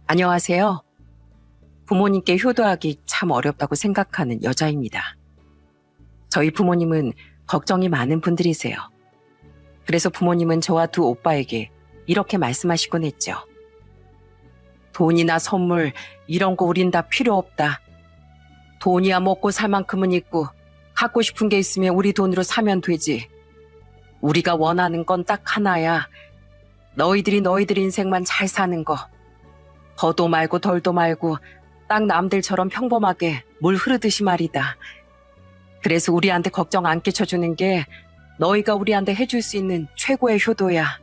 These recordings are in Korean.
안녕하세요. 부모님께 효도하기 참 어렵다고 생각하는 여자입니다. 저희 부모님은 걱정이 많은 분들이세요. 그래서 부모님은 저와 두 오빠에게 이렇게 말씀하시곤 했죠. 돈이나 선물 이런 거 우린 다 필요 없다. 돈이야 먹고 살 만큼은 있고 갖고 싶은 게 있으면 우리 돈으로 사면 되지. 우리가 원하는 건 딱 하나야. 너희들이 너희들 인생만 잘 사는 거. 더도 말고 덜도 말고 딱 남들처럼 평범하게 물 흐르듯이 말이다. 그래서 우리한테 걱정 안 끼쳐주는 게 너희가 우리한테 해줄 수 있는 최고의 효도야.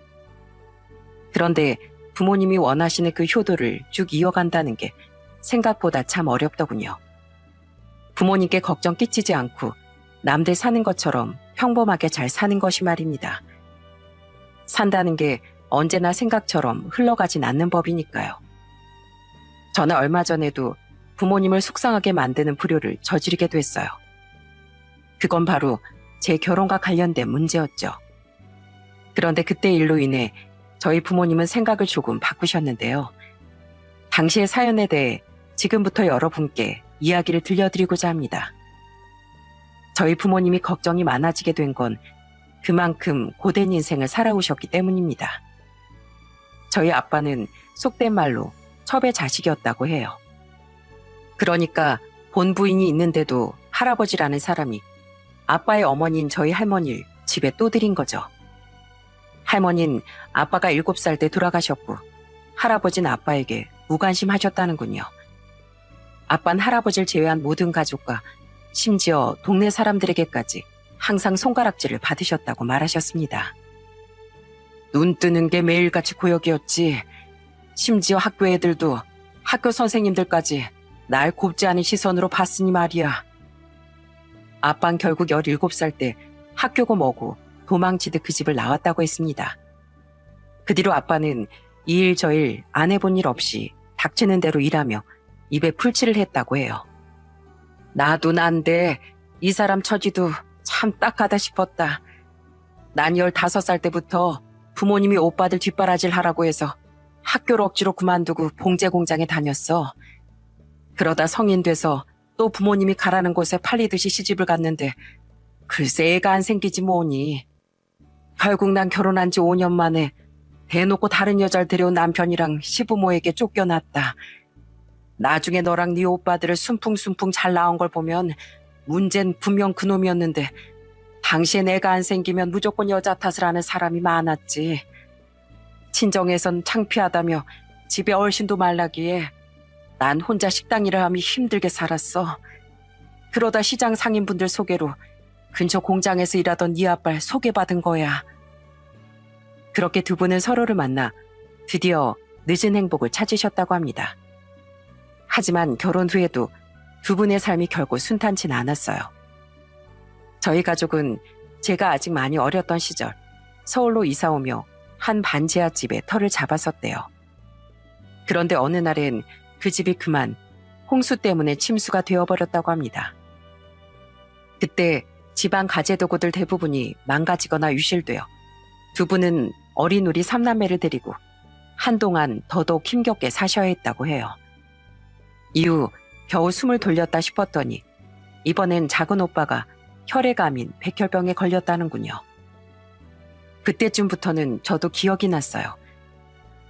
그런데 부모님이 원하시는 그 효도를 쭉 이어간다는 게 생각보다 참 어렵더군요. 부모님께 걱정 끼치지 않고 남들 사는 것처럼 평범하게 잘 사는 것이 말입니다. 산다는 게 언제나 생각처럼 흘러가진 않는 법이니까요. 저는 얼마 전에도 부모님을 속상하게 만드는 불효를 저지르게 됐어요. 그건 바로 제 결혼과 관련된 문제였죠. 그런데 그때 일로 인해 저희 부모님은 생각을 조금 바꾸셨는데요. 당시의 사연에 대해 지금부터 여러분께 이야기를 들려드리고자 합니다. 저희 부모님이 걱정이 많아지게 된 건 그만큼 고된 인생을 살아오셨기 때문입니다. 저희 아빠는 속된 말로 첩의 자식이었다고 해요. 그러니까 본 부인이 있는데도 할아버지라는 사람이 아빠의 어머니인 저희 할머니를 집에 또 들인 거죠. 할머니는 아빠가 7살 때 돌아가셨고 할아버지는 아빠에게 무관심하셨다는군요. 아빠는 할아버지를 제외한 모든 가족과 심지어 동네 사람들에게까지 항상 손가락질을 받으셨다고 말하셨습니다. 눈 뜨는 게 매일같이 고역이었지. 심지어 학교 애들도 학교 선생님들까지 날 곱지 않은 시선으로 봤으니 말이야. 아빠는 결국 17살 때 학교고 뭐고 도망치듯 그 집을 나왔다고 했습니다. 그 뒤로 아빠는 이 일 저 일 안 해본 일 없이 닥치는 대로 일하며 입에 풀칠을 했다고 해요. 나도 난데 이 사람 처지도 참 딱하다 싶었다. 난 15살 때부터 부모님이 오빠들 뒷바라질 하라고 해서 학교를 억지로 그만두고 봉제 공장에 다녔어. 그러다 성인 돼서 또 부모님이 가라는 곳에 팔리듯이 시집을 갔는데 글쎄 애가 안 생기지 뭐니. 결국 난 결혼한 지 5년 만에 대놓고 다른 여자를 데려온 남편이랑 시부모에게 쫓겨났다. 나중에 너랑 네 오빠들을 순풍순풍 잘 나온 걸 보면 문제는 분명 그놈이었는데 당시엔 애가 안 생기면 무조건 여자 탓을 하는 사람이 많았지. 친정에선 창피하다며 집에 얼씬도 말라기에 난 혼자 식당 일을 하며 힘들게 살았어. 그러다 시장 상인분들 소개로 근처 공장에서 일하던 네 아빠를 소개받은 거야. 그렇게 두 분은 서로를 만나 드디어 늦은 행복을 찾으셨다고 합니다. 하지만 결혼 후에도 두 분의 삶이 결코 순탄치 않았어요. 저희 가족은 제가 아직 많이 어렸던 시절 서울로 이사오며 한 반지하집에 터를 잡았었대요. 그런데 어느 날엔 그 집이 그만 홍수 때문에 침수가 되어버렸다고 합니다. 그때 집안 가재도구들 대부분이 망가지거나 유실되어 두 분은 어린 우리 3남매를 데리고 한동안 더더욱 힘겹게 사셔야 했다고 해요. 이후 겨우 숨을 돌렸다 싶었더니 이번엔 작은 오빠가 혈액암인 백혈병에 걸렸다는군요. 그때쯤부터는 저도 기억이 났어요.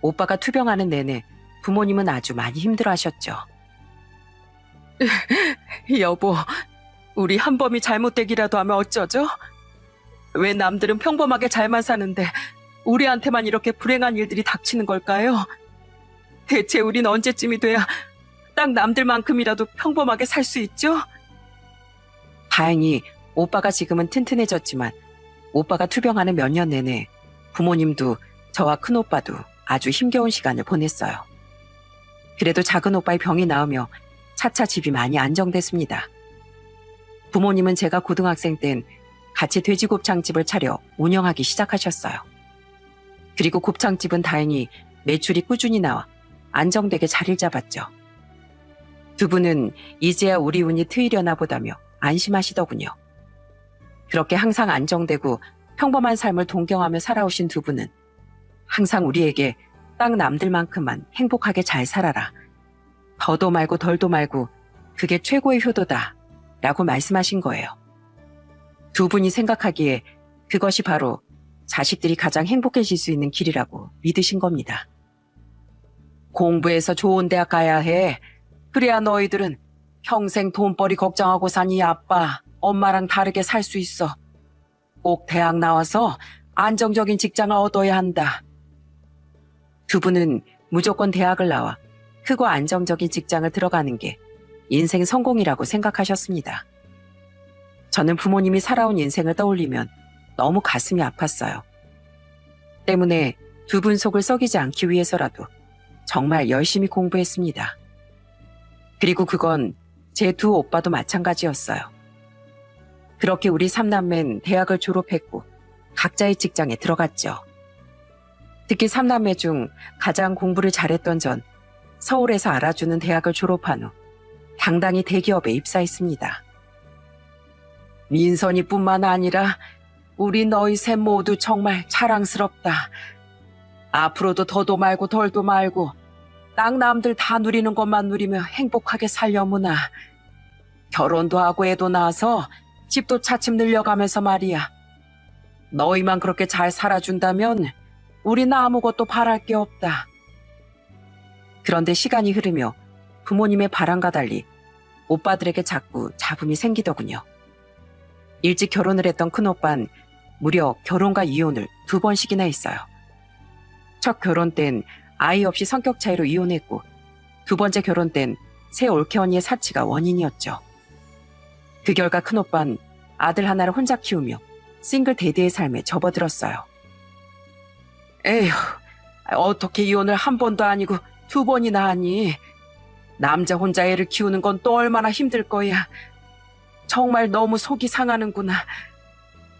오빠가 투병하는 내내 부모님은 아주 많이 힘들어하셨죠. 여보, 우리 한범이 잘못되기라도 하면 어쩌죠? 왜 남들은 평범하게 잘만 사는데 우리한테만 이렇게 불행한 일들이 닥치는 걸까요? 대체 우린 언제쯤이 돼야 딱 남들만큼이라도 평범하게 살 수 있죠? 다행히 오빠가 지금은 튼튼해졌지만 오빠가 투병하는 몇 년 내내 부모님도 저와 큰오빠도 아주 힘겨운 시간을 보냈어요. 그래도 작은 오빠의 병이 나으며 차차 집이 많이 안정됐습니다. 부모님은 제가 고등학생 땐 같이 돼지곱창집을 차려 운영하기 시작하셨어요. 그리고 곱창집은 다행히 매출이 꾸준히 나와 안정되게 자리를 잡았죠. 두 분은 이제야 우리 운이 트이려나 보다며 안심하시더군요. 그렇게 항상 안정되고 평범한 삶을 동경하며 살아오신 두 분은 항상 우리에게 딱 남들만큼만 행복하게 잘 살아라. 더도 말고 덜도 말고 그게 최고의 효도다. 라고 말씀하신 거예요. 두 분이 생각하기에 그것이 바로 자식들이 가장 행복해질 수 있는 길이라고 믿으신 겁니다. 공부해서 좋은 대학 가야 해. 그래야 너희들은 평생 돈벌이 걱정하고 사니 아빠, 엄마랑 다르게 살 수 있어. 꼭 대학 나와서 안정적인 직장을 얻어야 한다. 두 분은 무조건 대학을 나와 크고 안정적인 직장을 들어가는 게 인생 성공이라고 생각하셨습니다. 저는 부모님이 살아온 인생을 떠올리면 너무 가슴이 아팠어요. 때문에 두 분 속을 썩이지 않기 위해서라도 정말 열심히 공부했습니다. 그리고 그건 제 두 오빠도 마찬가지였어요. 그렇게 우리 삼남매는 대학을 졸업했고 각자의 직장에 들어갔죠. 특히 삼남매 중 가장 공부를 잘했던 전 서울에서 알아주는 대학을 졸업한 후 당당히 대기업에 입사했습니다. 민선이뿐만 아니라 우리 너희 셋 모두 정말 자랑스럽다. 앞으로도 더도 말고 덜도 말고 딱 남들 다 누리는 것만 누리며 행복하게 살려무나. 결혼도 하고 애도 낳아서 집도 차츰 늘려가면서 말이야. 너희만 그렇게 잘 살아준다면 우리는 아무것도 바랄 게 없다. 그런데 시간이 흐르며 부모님의 바람과 달리 오빠들에게 자꾸 잡음이 생기더군요. 일찍 결혼을 했던 큰오빠는 무려 결혼과 이혼을 2번씩이나 했어요. 첫 결혼 땐 아이 없이 성격 차이로 이혼했고 두 번째 결혼 땐 새 올케 언니의 사치가 원인이었죠. 그 결과 큰오빠는 아들 하나를 혼자 키우며 싱글 대디의 삶에 접어들었어요. 에휴, 어떻게 이혼을 한 번도 아니고 2번이나 하니. 남자 혼자 애를 키우는 건 또 얼마나 힘들 거야. 정말 너무 속이 상하는구나.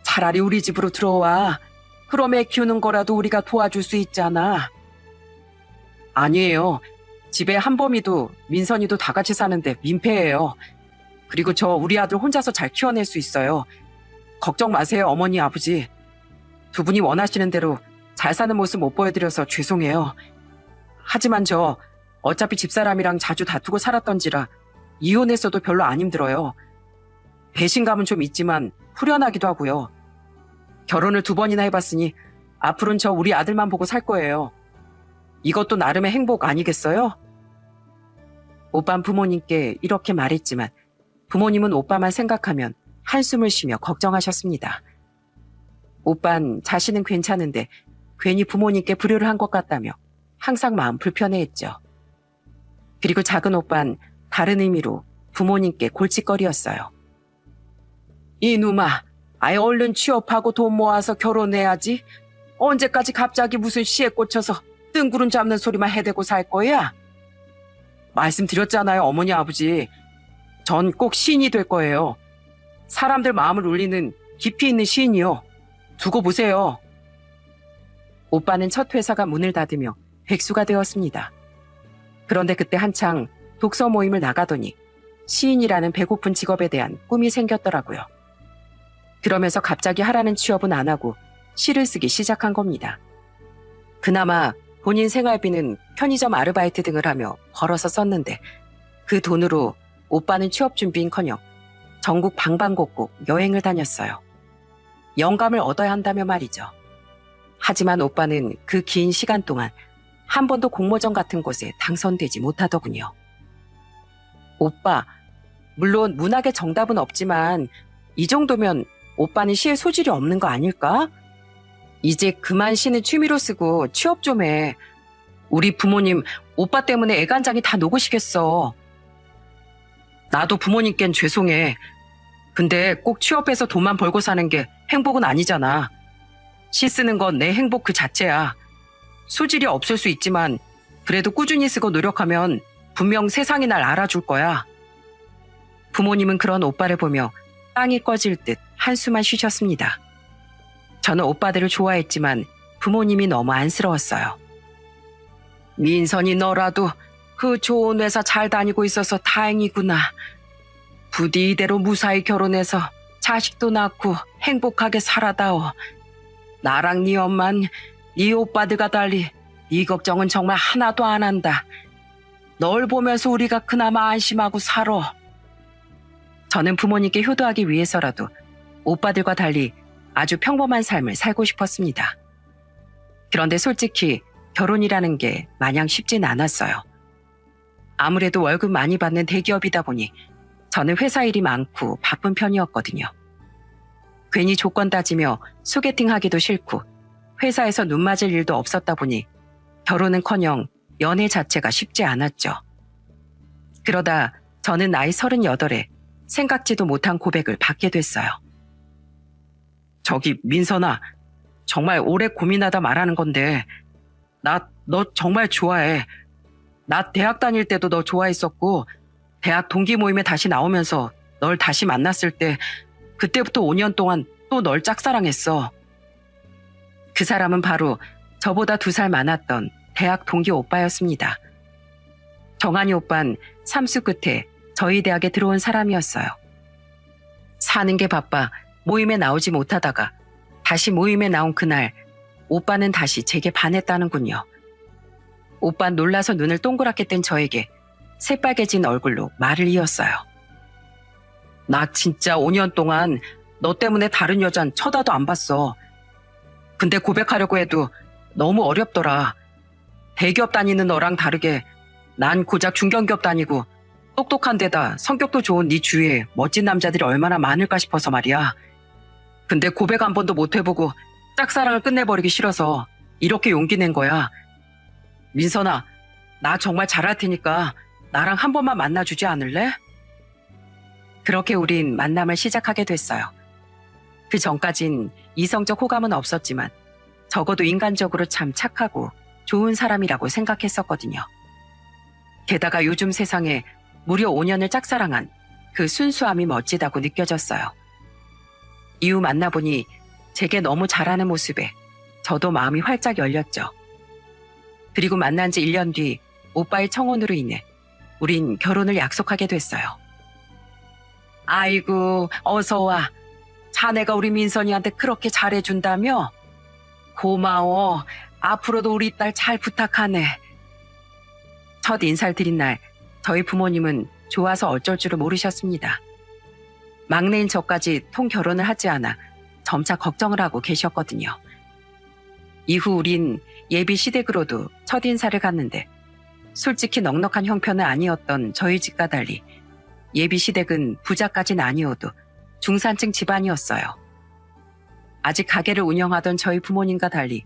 차라리 우리 집으로 들어와. 그럼 애 키우는 거라도 우리가 도와줄 수 있잖아. 아니에요. 집에 한범이도 민선이도 다 같이 사는데 민폐예요. 그리고 저 우리 아들 혼자서 잘 키워낼 수 있어요. 걱정 마세요, 어머니, 아버지. 두 분이 원하시는 대로 잘 사는 모습 못 보여드려서 죄송해요. 하지만 저 어차피 집사람이랑 자주 다투고 살았던지라 이혼했어도 별로 안 힘들어요. 배신감은 좀 있지만 후련하기도 하고요. 결혼을 2번이나 해봤으니 앞으로는 저 우리 아들만 보고 살 거예요. 이것도 나름의 행복 아니겠어요? 오빠는 부모님께 이렇게 말했지만 부모님은 오빠만 생각하면 한숨을 쉬며 걱정하셨습니다. 오빠는 자신은 괜찮은데 괜히 부모님께 불효를 한 것 같다며 항상 마음 불편해했죠. 그리고 작은 오빠는 다른 의미로 부모님께 골칫거리였어요. 이놈아, 아예 얼른 취업하고 돈 모아서 결혼해야지. 언제까지 갑자기 무슨 시에 꽂혀서 뜬구름 잡는 소리만 해대고 살 거야? 말씀드렸잖아요, 어머니, 아버지. 전 꼭 시인이 될 거예요. 사람들 마음을 울리는 깊이 있는 시인이요. 두고 보세요. 오빠는 첫 회사가 문을 닫으며 백수가 되었습니다. 그런데 그때 한창 독서 모임을 나가더니 시인이라는 배고픈 직업에 대한 꿈이 생겼더라고요. 그러면서 갑자기 하라는 취업은 안 하고 시를 쓰기 시작한 겁니다. 그나마 본인 생활비는 편의점 아르바이트 등을 하며 벌어서 썼는데 그 돈으로 오빠는 취업 준비인커녕 전국 방방곡곡 여행을 다녔어요. 영감을 얻어야 한다며 말이죠. 하지만 오빠는 그 긴 시간 동안 한 번도 공모전 같은 곳에 당선되지 못하더군요. 오빠, 물론 문학의 정답은 없지만 이 정도면 오빠는 시에 소질이 없는 거 아닐까? 이제 그만 시는 취미로 쓰고 취업 좀 해. 우리 부모님 오빠 때문에 애간장이 다 녹으시겠어. 나도 부모님께는 죄송해. 근데 꼭 취업해서 돈만 벌고 사는 게 행복은 아니잖아. 시 쓰는 건 내 행복 그 자체야. 소질이 없을 수 있지만 그래도 꾸준히 쓰고 노력하면 분명 세상이 날 알아줄 거야. 부모님은 그런 오빠를 보며 땅이 꺼질 듯 한숨만 쉬셨습니다. 저는 오빠들을 좋아했지만 부모님이 너무 안쓰러웠어요. 민선이 너라도 그 좋은 회사 잘 다니고 있어서 다행이구나. 부디 이대로 무사히 결혼해서 자식도 낳고 행복하게 살아다오. 나랑 네 엄만 네 오빠들과 달리 네 걱정은 정말 하나도 안 한다. 널 보면서 우리가 그나마 안심하고 살아. 저는 부모님께 효도하기 위해서라도 오빠들과 달리 아주 평범한 삶을 살고 싶었습니다. 그런데 솔직히 결혼이라는 게 마냥 쉽진 않았어요. 아무래도 월급 많이 받는 대기업이다 보니 저는 회사 일이 많고 바쁜 편이었거든요. 괜히 조건 따지며 소개팅 하기도 싫고 회사에서 눈 맞을 일도 없었다 보니 결혼은커녕 연애 자체가 쉽지 않았죠. 그러다 저는 나이 38에 생각지도 못한 고백을 받게 됐어요. 저기 민선아, 정말 오래 고민하다 말하는 건데 나 너 정말 좋아해. 나 대학 다닐 때도 너 좋아했었고 대학 동기 모임에 다시 나오면서 널 다시 만났을 때 그때부터 5년 동안 또 널 짝사랑했어. 그 사람은 바로 저보다 2살 많았던 대학 동기 오빠였습니다. 정한이 오빠는 삼수 끝에 저희 대학에 들어온 사람이었어요. 사는 게 바빠 모임에 나오지 못하다가 다시 모임에 나온 그날 오빠는 다시 제게 반했다는군요. 오빠는 놀라서 눈을 동그랗게 뜬 저에게 새빨개진 얼굴로 말을 이었어요. 나 진짜 5년 동안 너 때문에 다른 여잔 쳐다도 안 봤어. 근데 고백하려고 해도 너무 어렵더라. 대기업 다니는 너랑 다르게 난 고작 중견기업 다니고 똑똑한 데다 성격도 좋은 네 주위에 멋진 남자들이 얼마나 많을까 싶어서 말이야. 근데 고백 한 번도 못 해보고 짝사랑을 끝내버리기 싫어서 이렇게 용기 낸 거야. 민선아, 나 정말 잘할 테니까 나랑 한 번만 만나주지 않을래? 그렇게 우린 만남을 시작하게 됐어요. 그 전까진 이성적 호감은 없었지만 적어도 인간적으로 참 착하고 좋은 사람이라고 생각했었거든요. 게다가 요즘 세상에 무려 5년을 짝사랑한 그 순수함이 멋지다고 느껴졌어요. 이후 만나보니 제게 너무 잘하는 모습에 저도 마음이 활짝 열렸죠. 그리고 만난 지 1년 뒤 오빠의 청혼으로 인해 우린 결혼을 약속하게 됐어요. 아이고, 어서 와. 자네가 우리 민선이한테 그렇게 잘해준다며? 고마워. 앞으로도 우리 딸 잘 부탁하네. 첫 인사를 드린 날 저희 부모님은 좋아서 어쩔 줄을 모르셨습니다. 막내인 저까지 통결혼을 하지 않아 점차 걱정을 하고 계셨거든요. 이후 우린 예비 시댁으로도 첫 인사를 갔는데 솔직히 넉넉한 형편은 아니었던 저희 집과 달리 예비 시댁은 부자까지는 아니어도 중산층 집안이었어요. 아직 가게를 운영하던 저희 부모님과 달리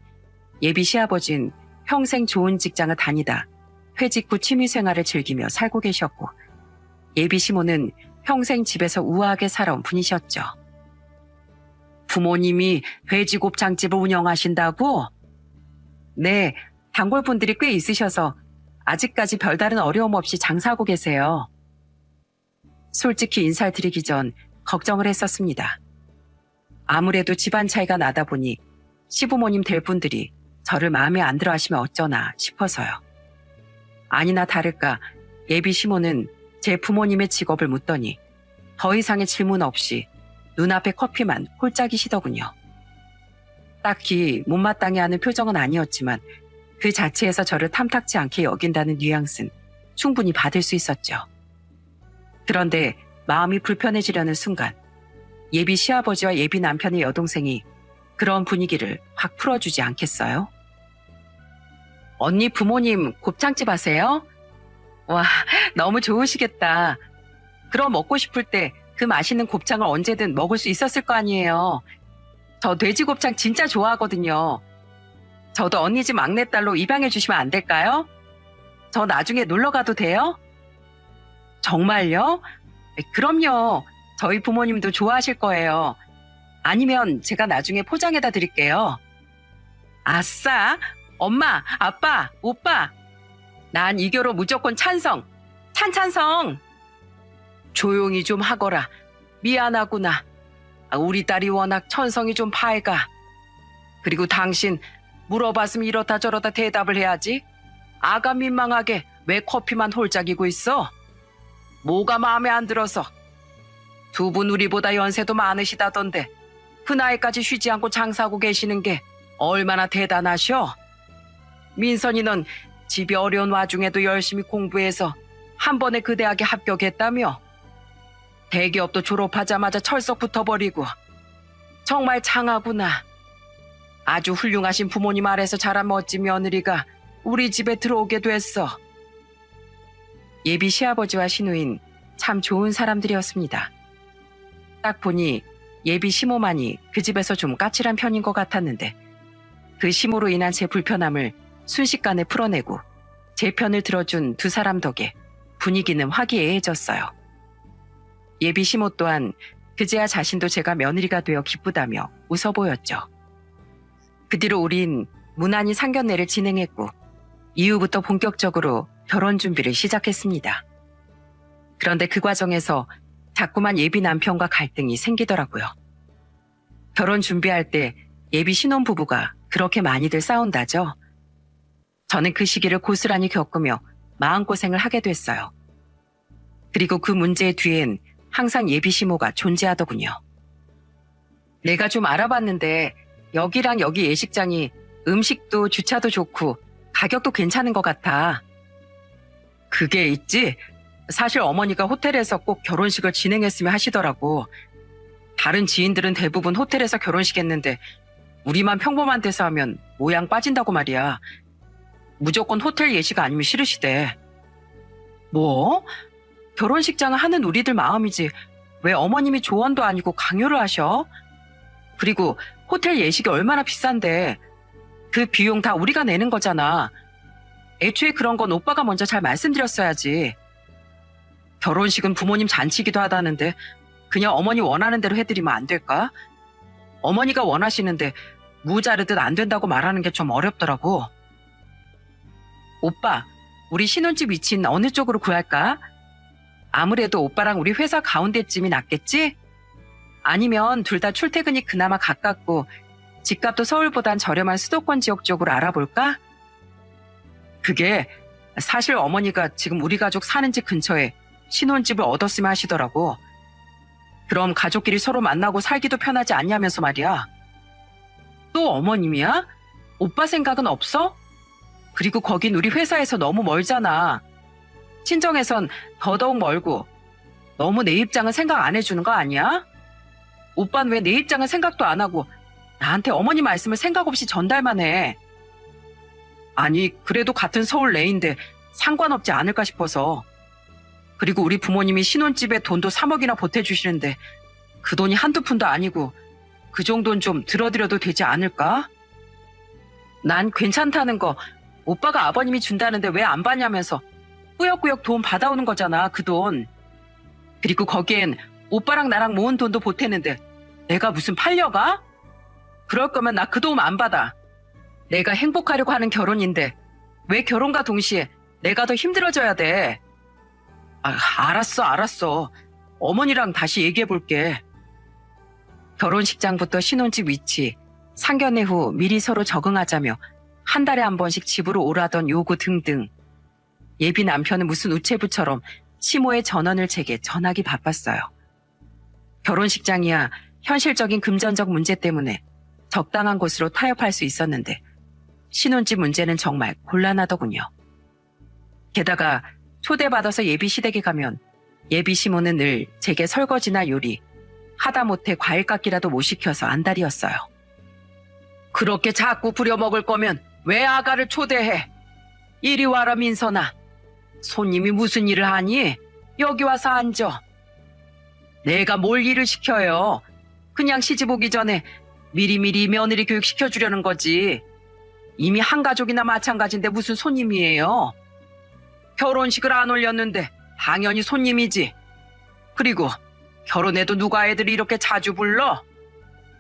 예비 시아버지는 평생 좋은 직장을 다니다 퇴직 후 취미생활을 즐기며 살고 계셨고 예비 시모는 평생 집에서 우아하게 살아온 분이셨죠. 부모님이 돼지곱창집을 운영하신다고? 네, 단골분들이 꽤 있으셔서 아직까지 별다른 어려움 없이 장사하고 계세요. 솔직히 인사를 드리기 전 걱정을 했었습니다. 아무래도 집안 차이가 나다 보니 시부모님 될 분들이 저를 마음에 안 들어 하시면 어쩌나 싶어서요. 아니나 다를까 예비 시모는 제 부모님의 직업을 묻더니 더 이상의 질문 없이 눈앞에 커피만 홀짝이시더군요. 딱히 못마땅해 하는 표정은 아니었지만 그 자체에서 저를 탐탁지 않게 여긴다는 뉘앙스는 충분히 받을 수 있었죠. 그런데 마음이 불편해지려는 순간 예비 시아버지와 예비 남편의 여동생이 그런 분위기를 확 풀어주지 않겠어요? 언니 부모님 곱창집 하세요? 와, 너무 좋으시겠다. 그럼 먹고 싶을 때 그 맛있는 곱창을 언제든 먹을 수 있었을 거 아니에요. 저 돼지곱창 진짜 좋아하거든요. 저도 언니 집 막내딸로 입양해 주시면 안 될까요? 저 나중에 놀러 가도 돼요? 정말요? 그럼요. 저희 부모님도 좋아하실 거예요. 아니면 제가 나중에 포장해다 드릴게요. 아싸! 엄마, 아빠, 오빠! 난 이 결혼 무조건 찬성! 찬성! 조용히 좀 하거라. 미안하구나. 우리 딸이 워낙 천성이 좀 밝아. 그리고 당신 물어봤으면 이렇다 저렇다 대답을 해야지. 아가 민망하게 왜 커피만 홀짝이고 있어? 뭐가 마음에 안 들어서? 두 분 우리보다 연세도 많으시다던데 그 나이까지 쉬지 않고 장사하고 계시는 게 얼마나 대단하셔? 민선이는 집이 어려운 와중에도 열심히 공부해서 한 번에 그 대학에 합격했다며. 대기업도 졸업하자마자 철석 붙어버리고. 정말 장하구나. 아주 훌륭하신 부모님 아래서 자란 멋진 며느리가 우리 집에 들어오게 됐어. 예비 시아버지와 시누인 참 좋은 사람들이었습니다. 딱 보니 예비 시모만이 그 집에서 좀 까칠한 편인 것 같았는데 그 시모로 인한 제 불편함을 순식간에 풀어내고 제 편을 들어준 두 사람 덕에 분위기는 화기애애해졌어요. 예비 시모 또한 그제야 자신도 제가 며느리가 되어 기쁘다며 웃어 보였죠. 그 뒤로 우린 무난히 상견례를 진행했고 이후부터 본격적으로 결혼 준비를 시작했습니다. 그런데 그 과정에서 자꾸만 예비 남편과 갈등이 생기더라고요. 결혼 준비할 때 예비 신혼부부가 그렇게 많이들 싸운다죠. 저는 그 시기를 고스란히 겪으며 마음고생을 하게 됐어요. 그리고 그 문제의 뒤엔 항상 예비 시모가 존재하더군요. 내가 좀 알아봤는데 여기랑 여기 예식장이 음식도 주차도 좋고 가격도 괜찮은 것 같아. 그게 있지? 사실 어머니가 호텔에서 꼭 결혼식을 진행했으면 하시더라고. 다른 지인들은 대부분 호텔에서 결혼식 했는데 우리만 평범한 데서 하면 모양 빠진다고 말이야. 무조건 호텔 예식 아니면 싫으시대. 뭐? 결혼식장을 하는 우리들 마음이지 왜 어머님이 조언도 아니고 강요를 하셔? 그리고 호텔 예식이 얼마나 비싼데 그 비용 다 우리가 내는 거잖아. 애초에 그런 건 오빠가 먼저 잘 말씀드렸어야지. 결혼식은 부모님 잔치기도 하다는데 그냥 어머니 원하는 대로 해드리면 안 될까? 어머니가 원하시는데 무자르듯 안 된다고 말하는 게 좀 어렵더라고. 오빠, 우리 신혼집 위치는 어느 쪽으로 구할까? 아무래도 오빠랑 우리 회사 가운데쯤이 낫겠지? 아니면 둘 다 출퇴근이 그나마 가깝고 집값도 서울보단 저렴한 수도권 지역 쪽으로 알아볼까? 그게 사실 어머니가 지금 우리 가족 사는 집 근처에 신혼집을 얻었으면 하시더라고. 그럼 가족끼리 서로 만나고 살기도 편하지 않냐면서 말이야. 또 어머님이야? 오빠 생각은 없어? 그리고 거긴 우리 회사에서 너무 멀잖아. 친정에선 더더욱 멀고 너무 내 입장은 생각 안 해주는 거 아니야? 오빠는 왜 내 입장은 생각도 안 하고 나한테 어머니 말씀을 생각 없이 전달만 해. 아니 그래도 같은 서울 내인데 상관없지 않을까 싶어서. 그리고 우리 부모님이 신혼집에 돈도 3억이나 보태주시는데 그 돈이 한두 푼도 아니고 그 정도는 좀 들어드려도 되지 않을까? 난 괜찮다는 거 오빠가 아버님이 준다는데 왜 안 받냐면서 꾸역꾸역 돈 받아오는 거잖아, 그 돈. 그리고 거기엔 오빠랑 나랑 모은 돈도 보태는데 내가 무슨 팔려가? 그럴 거면 나 그 도움 안 받아. 내가 행복하려고 하는 결혼인데 왜 결혼과 동시에 내가 더 힘들어져야 돼? 알았어. 어머니랑 다시 얘기해볼게. 결혼식장부터 신혼집 위치, 상견례 후 미리 서로 적응하자며 한 달에 한 번씩 집으로 오라던 요구 등등. 예비 남편은 무슨 우체부처럼 시모의 전원을 제게 전하기 바빴어요. 결혼식장이야 현실적인 금전적 문제 때문에 적당한 곳으로 타협할 수 있었는데 신혼집 문제는 정말 곤란하더군요. 게다가 초대받아서 예비 시댁에 가면 예비 시모는 늘 제게 설거지나 요리, 하다못해 과일 깎기라도 못 시켜서 안달이었어요. 그렇게 자꾸 부려먹을 거면 왜 아가를 초대해? 이리 와라 민선아. 손님이 무슨 일을 하니? 여기 와서 앉아. 내가 뭘 일을 시켜요. 그냥 시집 오기 전에 미리미리 며느리 교육 시켜주려는 거지. 이미 한 가족이나 마찬가지인데 무슨 손님이에요. 결혼식을 안 올렸는데 당연히 손님이지. 그리고 결혼해도 누가 애들이 이렇게 자주 불러?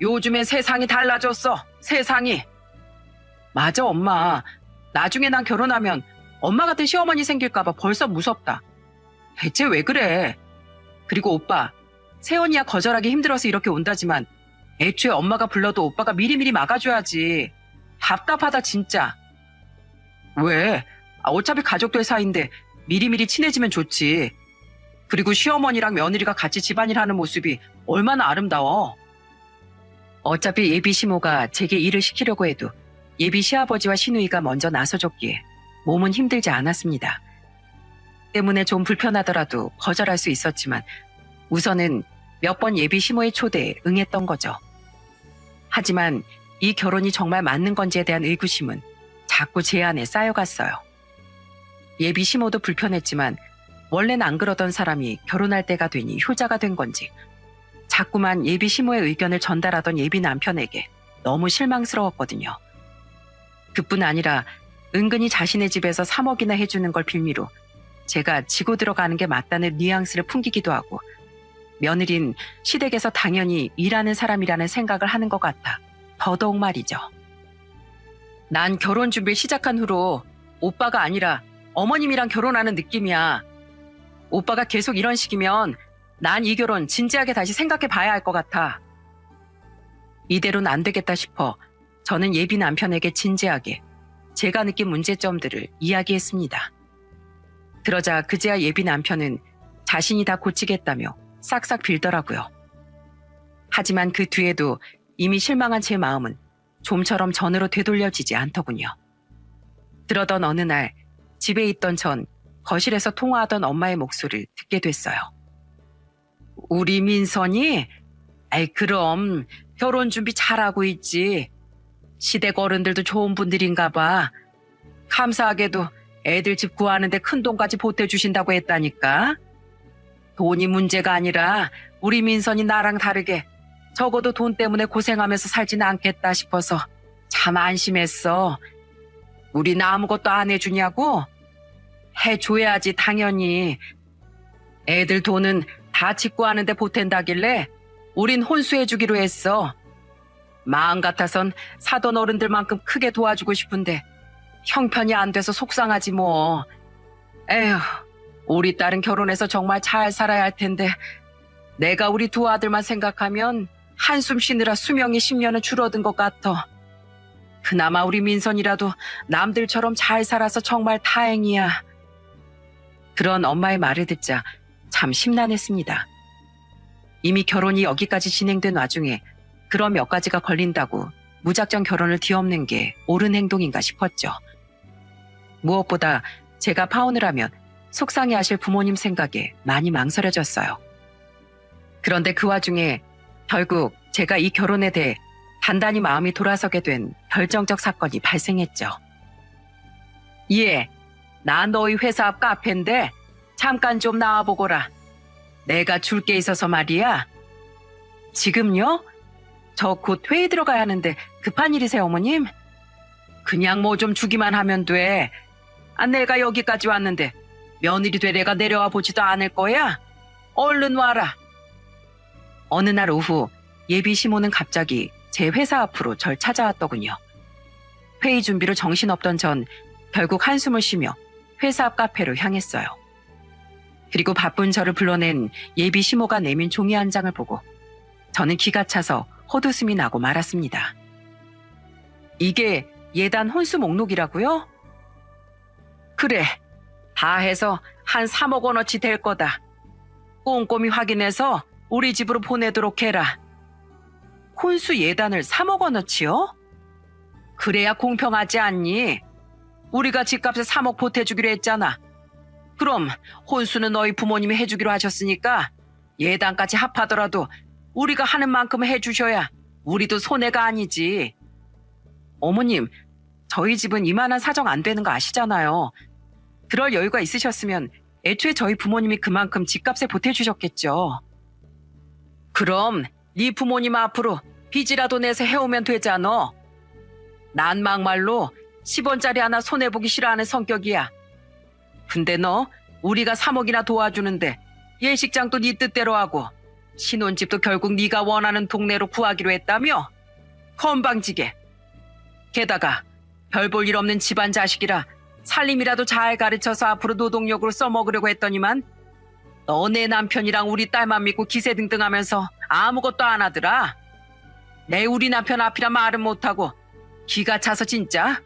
요즘엔 세상이 달라졌어. 세상이. 맞아 엄마. 나중에 난 결혼하면 엄마 같은 시어머니 생길까 봐 벌써 무섭다. 대체 왜 그래? 그리고 오빠, 세연이야 거절하기 힘들어서 이렇게 온다지만 애초에 엄마가 불러도 오빠가 미리미리 막아줘야지. 답답하다 진짜. 왜? 어차피 가족들 사이인데 미리미리 친해지면 좋지. 그리고 시어머니랑 며느리가 같이 집안일 하는 모습이 얼마나 아름다워. 어차피 예비 시모가 제게 일을 시키려고 해도 예비 시아버지와 시누이가 먼저 나서줬기에 몸은 힘들지 않았습니다. 때문에 좀 불편하더라도 거절할 수 있었지만 우선은 몇 번 예비 시모의 초대에 응했던 거죠. 하지만 이 결혼이 정말 맞는 건지에 대한 의구심은 자꾸 제 안에 쌓여갔어요. 예비 시모도 불편했지만 원래는 안 그러던 사람이 결혼할 때가 되니 효자가 된 건지 자꾸만 예비 시모의 의견을 전달하던 예비 남편에게 너무 실망스러웠거든요. 그뿐 아니라 은근히 자신의 집에서 3억이나 해주는 걸 빌미로 제가 지고 들어가는 게 맞다는 뉘앙스를 풍기기도 하고 며느린 시댁에서 당연히 일하는 사람이라는 생각을 하는 것 같아 더더욱 말이죠. 난 결혼 준비를 시작한 후로 오빠가 아니라 어머님이랑 결혼하는 느낌이야. 오빠가 계속 이런 식이면 난 이 결혼 진지하게 다시 생각해 봐야 할 것 같아. 이대로는 안 되겠다 싶어 저는 예비 남편에게 진지하게 제가 느낀 문제점들을 이야기했습니다. 그러자 그제야 예비 남편은 자신이 다 고치겠다며 싹싹 빌더라고요. 하지만 그 뒤에도 이미 실망한 제 마음은 좀처럼 전으로 되돌려지지 않더군요. 그러던 어느 날 집에 있던 전 거실에서 통화하던 엄마의 목소리를 듣게 됐어요. 우리 민선이? 아이 그럼 결혼 준비 잘하고 있지. 시댁 어른들도 좋은 분들인가 봐. 감사하게도 애들 집 구하는데 큰돈까지 보태주신다고 했다니까. 돈이 문제가 아니라 우리 민선이 나랑 다르게 적어도 돈 때문에 고생하면서 살지는 않겠다 싶어서 참 안심했어. 우린 아무것도 안 해주냐고? 해줘야지 당연히. 애들 돈은 다 집 구하는데 보탠다길래 우린 혼수해주기로 했어. 마음 같아선 사돈 어른들만큼 크게 도와주고 싶은데 형편이 안 돼서 속상하지 뭐. 에휴, 우리 딸은 결혼해서 정말 잘 살아야 할 텐데 내가 우리 두 아들만 생각하면 한숨 쉬느라 수명이 10년은 줄어든 것 같아. 그나마 우리 민선이라도 남들처럼 잘 살아서 정말 다행이야. 그런 엄마의 말을 듣자 참 심란했습니다. 이미 결혼이 여기까지 진행된 와중에 그런 몇 가지가 걸린다고 무작정 결혼을 뒤엎는 게 옳은 행동인가 싶었죠. 무엇보다 제가 파혼을 하면 속상해하실 부모님 생각에 많이 망설여졌어요. 그런데 그 와중에 결국 제가 이 결혼에 대해 단단히 마음이 돌아서게 된 결정적 사건이 발생했죠. 예, 나 너희 회사 앞 카페인데 잠깐 좀 나와보거라. 내가 줄 게 있어서 말이야. 지금요? 저 곧 회의 들어가야 하는데 급한 일이세요, 어머님? 그냥 뭐 좀 주기만 하면 돼. 아, 내가 여기까지 왔는데 며느리 돼 내가 내려와 보지도 않을 거야? 얼른 와라. 어느 날 오후 예비 시모는 갑자기 제 회사 앞으로 절 찾아왔더군요. 회의 준비로 정신없던 전 결국 한숨을 쉬며 회사 앞 카페로 향했어요. 그리고 바쁜 저를 불러낸 예비 시모가 내민 종이 한 장을 보고 저는 기가 차서 헛웃음이 나고 말았습니다. 이게 예단 혼수 목록이라고요? 그래, 다 해서 한 3억 원어치 될 거다. 꼼꼼히 확인해서 우리 집으로 보내도록 해라. 혼수 예단을 3억 원어치요? 그래야 공평하지 않니? 우리가 집값에 3억 보태주기로 했잖아. 그럼 혼수는 너희 부모님이 해주기로 하셨으니까 예단까지 합하더라도 우리가 하는 만큼 해주셔야 우리도 손해가 아니지. 어머님, 저희 집은 이만한 사정 안 되는 거 아시잖아요. 그럴 여유가 있으셨으면 애초에 저희 부모님이 그만큼 집값에 보태주셨겠죠. 그럼 네 부모님 앞으로 빚이라도 내서 해오면 되잖아. 난 막말로 10원짜리 하나 손해보기 싫어하는 성격이야. 근데 너 우리가 3억이나 도와주는데 예식장도 네 뜻대로 하고 신혼집도 결국 네가 원하는 동네로 구하기로 했다며? 건방지게. 게다가 별 볼 일 없는 집안 자식이라 살림이라도 잘 가르쳐서 앞으로 노동력으로 써먹으려고 했더니만 너네 남편이랑 우리 딸만 믿고 기세등등하면서 아무것도 안 하더라. 내 우리 남편 앞이라 말은 못하고 기가 차서 진짜.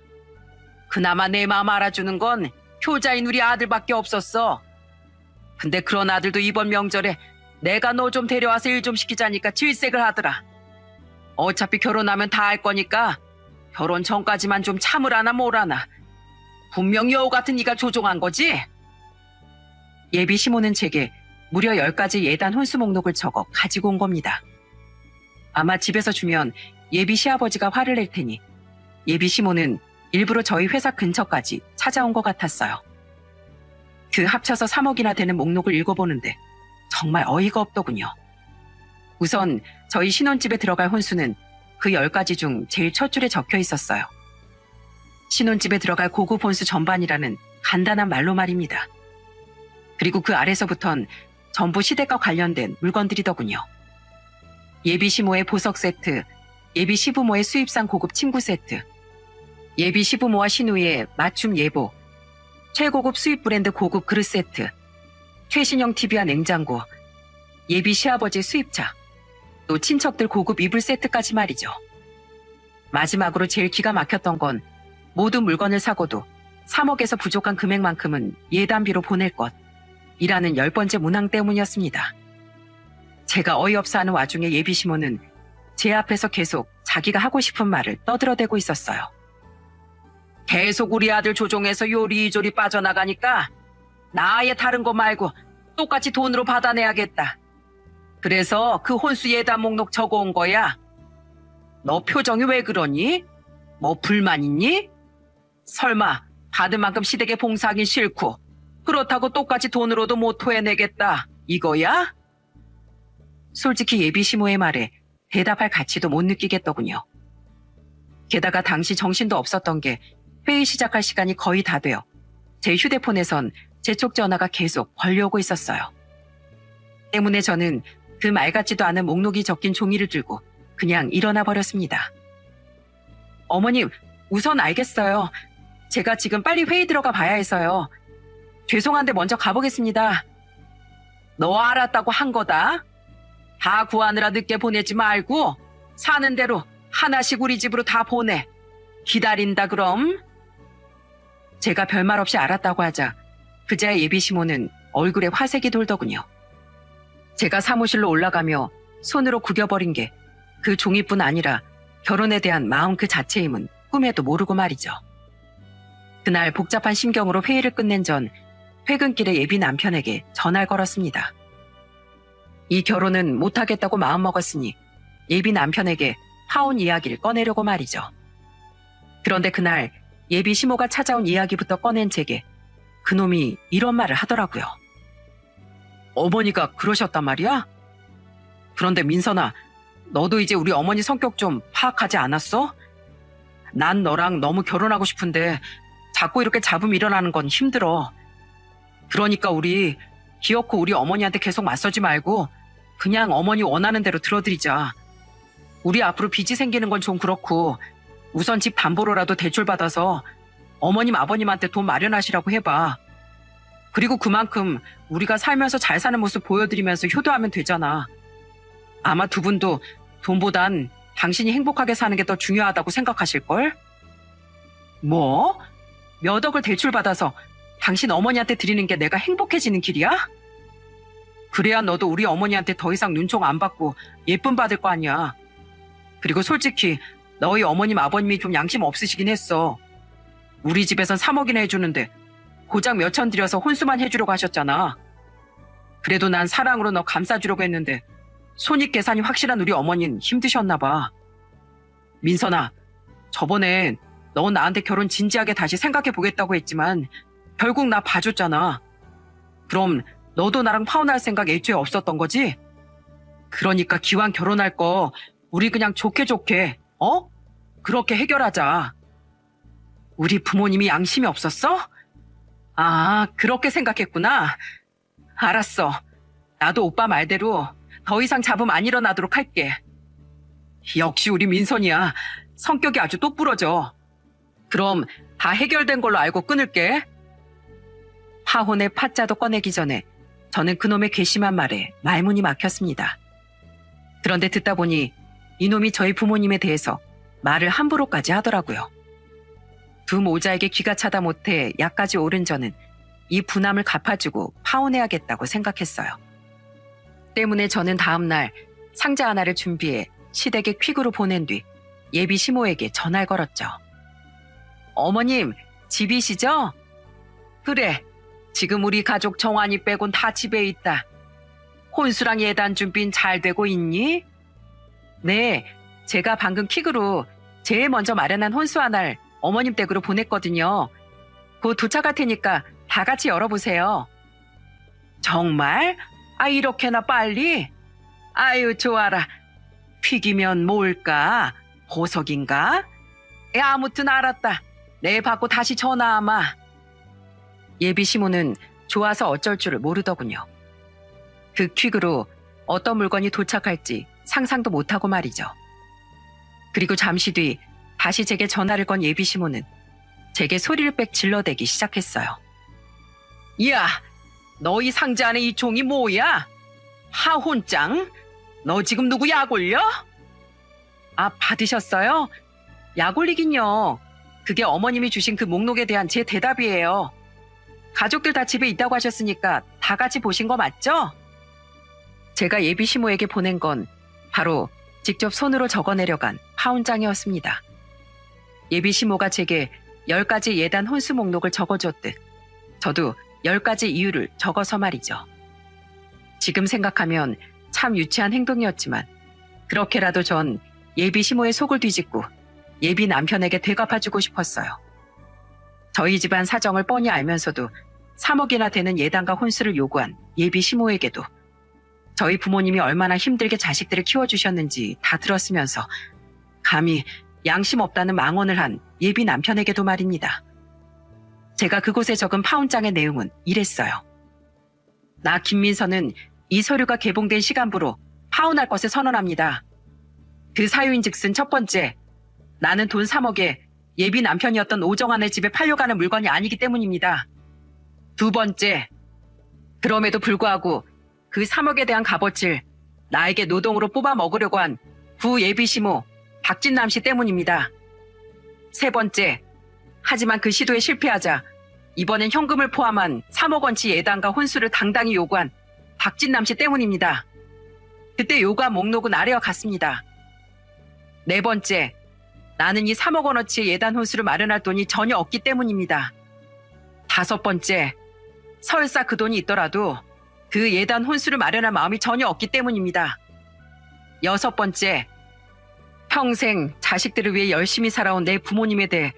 그나마 내 마음 알아주는 건 효자인 우리 아들밖에 없었어. 근데 그런 아들도 이번 명절에 내가 너 좀 데려와서 일 좀 시키자니까 질색을 하더라. 어차피 결혼하면 다 할 거니까 결혼 전까지만 좀 참으라나 뭐라나. 분명 여우 같은 네가 조종한 거지? 예비 시모는 제게 무려 10가지 예단 혼수 목록을 적어 가지고 온 겁니다. 아마 집에서 주면 예비 시아버지가 화를 낼 테니 예비 시모는 일부러 저희 회사 근처까지 찾아온 것 같았어요. 그 합쳐서 3억이나 되는 목록을 읽어보는데 정말 어이가 없더군요. 우선 저희 신혼집에 들어갈 혼수는 그 10가지 중 제일 첫 줄에 적혀 있었어요. 신혼집에 들어갈 고급 혼수 전반이라는 간단한 말로 말입니다. 그리고 그 아래서부턴 전부 시댁과 관련된 물건들이더군요. 예비 시모의 보석 세트, 예비 시부모의 수입산 고급 침구 세트, 예비 시부모와 시누이의 맞춤 예보, 최고급 수입 브랜드 고급 그릇 세트, 최신형 TV와 냉장고, 예비 시아버지 수입차, 또 친척들 고급 이불 세트까지 말이죠. 마지막으로 제일 기가 막혔던 건 모든 물건을 사고도 3억에서 부족한 금액만큼은 예단비로 보낼 것이라는 10번째 문항 때문이었습니다. 제가 어이없어 하는 와중에 예비 시모는 제 앞에서 계속 자기가 하고 싶은 말을 떠들어대고 있었어요. 계속 우리 아들 조종해서 요리조리 빠져나가니까 나 아예 다른 거 말고 똑같이 돈으로 받아내야겠다. 그래서 그 혼수 예단 목록 적어온 거야. 너 표정이 왜 그러니? 뭐 불만 있니? 설마 받은 만큼 시댁에 봉사하긴 싫고 그렇다고 똑같이 돈으로도 못 토해내겠다 이거야? 솔직히 예비 시모의 말에 대답할 가치도 못 느끼겠더군요. 게다가 당시 정신도 없었던 게 회의 시작할 시간이 거의 다 되어 제 휴대폰에선 재촉 전화가 계속 걸려오고 있었어요. 때문에 저는 그 말 같지도 않은 목록이 적힌 종이를 들고 그냥 일어나 버렸습니다. 어머님, 우선 알겠어요. 제가 지금 빨리 회의 들어가 봐야 해서요. 죄송한데 먼저 가보겠습니다. 너 알았다고 한 거다. 다 구하느라 늦게 보내지 말고 사는 대로 하나씩 우리 집으로 다 보내. 기다린다 그럼. 제가 별말 없이 알았다고 하자 그제야 예비 시모는 얼굴에 화색이 돌더군요. 제가 사무실로 올라가며 손으로 구겨버린 게 그 종이뿐 아니라 결혼에 대한 마음 그 자체임은 꿈에도 모르고 말이죠. 그날 복잡한 심경으로 회의를 끝낸 전 퇴근길에 예비 남편에게 전화를 걸었습니다. 이 결혼은 못하겠다고 마음먹었으니 예비 남편에게 파혼 이야기를 꺼내려고 말이죠. 그런데 그날 예비 시모가 찾아온 이야기부터 꺼낸 제게 그놈이 이런 말을 하더라고요. 어머니가 그러셨단 말이야? 그런데 민선아, 너도 이제 우리 어머니 성격 좀 파악하지 않았어? 난 너랑 너무 결혼하고 싶은데 자꾸 이렇게 잡음 일어나는 건 힘들어. 그러니까 우리 기어코 우리 어머니한테 계속 맞서지 말고 그냥 어머니 원하는 대로 들어드리자. 우리 앞으로 빚이 생기는 건 좀 그렇고 우선 집 담보로라도 대출받아서 어머님 아버님한테 돈 마련하시라고 해봐. 그리고 그만큼 우리가 살면서 잘 사는 모습 보여드리면서 효도하면 되잖아. 아마 두 분도 돈보단 당신이 행복하게 사는 게 더 중요하다고 생각하실걸? 뭐? 몇 억을 대출받아서 당신 어머니한테 드리는 게 내가 행복해지는 길이야? 그래야 너도 우리 어머니한테 더 이상 눈총 안 받고 예쁨 받을 거 아니야. 그리고 솔직히 너희 어머님 아버님이 좀 양심 없으시긴 했어. 우리 집에선 3억이나 해주는데 고작 몇천 들여서 혼수만 해주려고 하셨잖아. 그래도 난 사랑으로 너 감싸주려고 했는데 손익 계산이 확실한 우리 어머니는 힘드셨나 봐. 민선아, 저번에 너 나한테 결혼 진지하게 다시 생각해보겠다고 했지만 결국 나 봐줬잖아. 그럼 너도 나랑 파혼할 생각 애초에 없었던 거지? 그러니까 기왕 결혼할 거 우리 그냥 좋게 그렇게 해결하자. 우리 부모님이 양심이 없었어? 아, 그렇게 생각했구나. 알았어. 나도 오빠 말대로 더 이상 잡음 안 일어나도록 할게. 역시 우리 민선이야. 성격이 아주 똑부러져. 그럼 다 해결된 걸로 알고 끊을게. 파혼의 파자도 꺼내기 전에 저는 그놈의 괘씸한 말에 말문이 막혔습니다. 그런데 듣다 보니 이놈이 저희 부모님에 대해서 말을 함부로까지 하더라고요. 두 모자에게 귀가 차다 못해 약까지 오른 저는 이 분함을 갚아주고 파혼해야겠다고 생각했어요. 때문에 저는 다음날 상자 하나를 준비해 시댁에 퀵으로 보낸 뒤 예비 시모에게 전화를 걸었죠. 어머님, 집이시죠? 그래, 지금 우리 가족 정환이 빼곤 다 집에 있다. 혼수랑 예단 준비는 잘 되고 있니? 네, 제가 방금 퀵으로 제일 먼저 마련한 혼수 하나를 어머님 댁으로 보냈거든요. 곧 도착할 테니까 다 같이 열어보세요. 정말? 아, 이렇게나 빨리? 아유, 좋아라. 퀵이면 뭘까? 보석인가? 아무튼 알았다. 내 받고 다시 전화하마. 예비 시모는 좋아서 어쩔 줄을 모르더군요. 그 퀵으로 어떤 물건이 도착할지 상상도 못하고 말이죠. 그리고 잠시 뒤 다시 제게 전화를 건 예비 시모는 제게 소리를 빽 질러대기 시작했어요. 야, 너 이 상자 안에 이 종이 뭐야? 하혼장? 너 지금 누구 약 올려? 아, 받으셨어요? 약 올리긴요. 그게 어머님이 주신 그 목록에 대한 제 대답이에요. 가족들 다 집에 있다고 하셨으니까 다 같이 보신 거 맞죠? 제가 예비 시모에게 보낸 건 바로 직접 손으로 적어내려간 파혼장이었습니다. 예비 시모가 제게 10가지 예단 혼수 목록을 적어줬듯 저도 10가지 이유를 적어서 말이죠. 지금 생각하면 참 유치한 행동이었지만 그렇게라도 전 예비 시모의 속을 뒤집고 예비 남편에게 되갚아주고 싶었어요. 저희 집안 사정을 뻔히 알면서도 3억이나 되는 예단과 혼수를 요구한 예비 시모에게도 저희 부모님이 얼마나 힘들게 자식들을 키워주셨는지 다 들었으면서 감히 양심 없다는 망언을 한 예비 남편에게도 말입니다. 제가 그곳에 적은 파혼장의 내용은 이랬어요. 나 김민서는 이 서류가 개봉된 시간부로 파혼할 것을 선언합니다. 그 사유인즉슨 첫 번째, 나는 돈 3억에 예비 남편이었던 오정환의 집에 팔려가는 물건이 아니기 때문입니다. 두 번째, 그럼에도 불구하고 그 3억에 대한 값어치를 나에게 노동으로 뽑아 먹으려고 한 부 예비 시모 박진남 씨 때문입니다. 세 번째, 하지만 그 시도에 실패하자 이번엔 현금을 포함한 3억 원치 예단과 혼수를 당당히 요구한 박진남 씨 때문입니다. 그때 요구한 목록은 아래와 같습니다. 네 번째, 나는 이 3억 원어치의 예단 혼수를 마련할 돈이 전혀 없기 때문입니다. 다섯 번째, 설사 그 돈이 있더라도 그 예단 혼수를 마련할 마음이 전혀 없기 때문입니다. 여섯 번째, 평생 자식들을 위해 열심히 살아온 내 부모님에 대해